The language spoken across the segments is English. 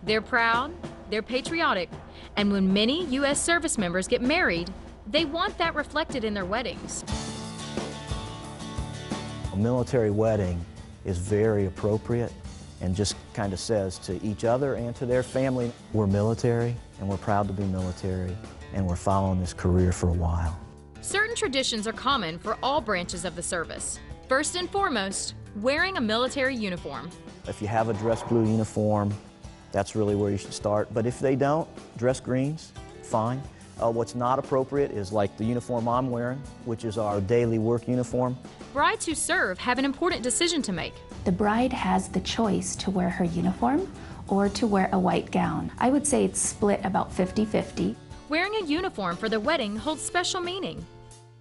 They're proud, they're patriotic, and when many U.S. service members get married, they want that reflected in their weddings. A military wedding is very appropriate and just kind of says to each other and to their family, we're military and we're proud to be military and we're following this career for a while. Certain traditions are common for all branches of the service. First and foremost, wearing a military uniform. If you have a dress blue uniform, that's really where you should start. But if they don't, dress greens, fine. What's not appropriate is like the uniform I'm wearing, which is our daily work uniform. Brides who serve have an important decision to make. The bride has the choice to wear her uniform or to wear a white gown. I would say it's split about 50-50. Wearing a uniform for their wedding holds special meaning.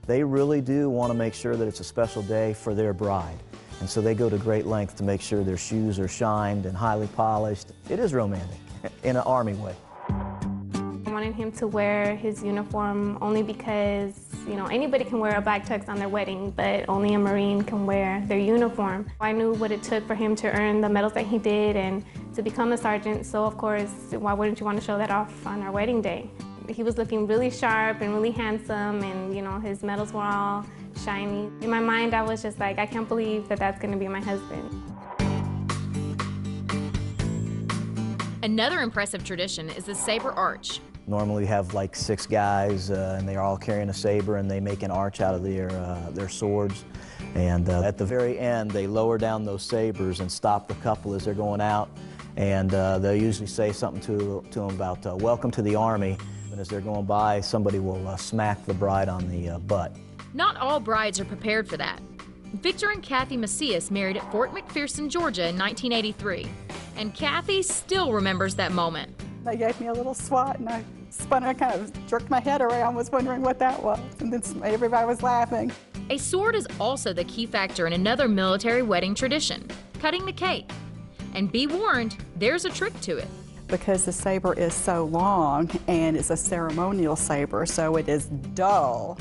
They really do want to make sure that it's a special day for their bride. And so they go to great lengths to make sure their shoes are shined and highly polished. It is romantic in an Army way. I wanted him to wear his uniform only because, you know, anybody can wear a black tux on their wedding, but only a Marine can wear their uniform. I knew what it took for him to earn the medals that he did and to become a sergeant, so of course, why wouldn't you want to show that off on our wedding day? He was looking really sharp and really handsome, and, you know, his medals were all shiny. In my mind, I was just like, I can't believe that that's going to be my husband. Another impressive tradition is the saber arch. Normally we have like 6 guys and they're all carrying a saber and they make an arch out of their swords. And at the very end, they lower down those sabers and stop the couple as they're going out. And they'll usually say something to them about welcome to the Army. And as they're going by, somebody will smack the bride on the butt. Not all brides are prepared for that. Victor and Kathy Macias married at Fort McPherson, Georgia in 1983. And Kathy still remembers that moment. They gave me a little swat and I spun, I kind of jerked my head around, was wondering what that was. And then everybody was laughing. A sword is also the key factor in another military wedding tradition, cutting the cake. And be warned, there's a trick to it. Because the saber is so long and it's a ceremonial saber, so it is dull,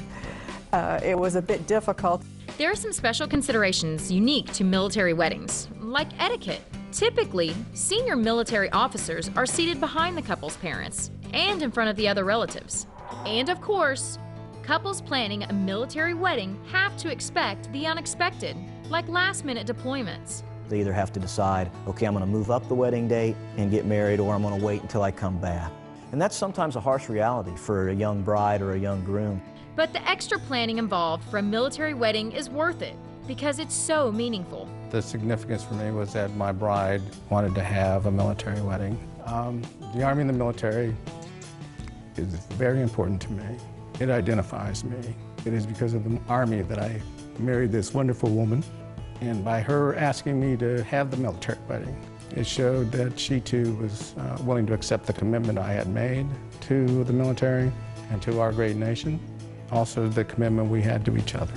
it was a bit difficult. There are some special considerations unique to military weddings, like etiquette. Typically, senior military officers are seated behind the couple's parents and in front of the other relatives. And of course, couples planning a military wedding have to expect the unexpected, like last-minute deployments. They either have to decide, okay, I'm going to move up the wedding date and get married, or I'm going to wait until I come back. And that's sometimes a harsh reality for a young bride or a young groom. But the extra planning involved for a military wedding is worth it because it's so meaningful. The significance for me was that my bride wanted to have a military wedding. The Army and the military is very important to me. It identifies me. It is because of the Army that I married this wonderful woman. And by her asking me to have the military wedding, it showed that she too was willing to accept the commitment I had made to the military and to our great nation. Also the commitment we had to each other.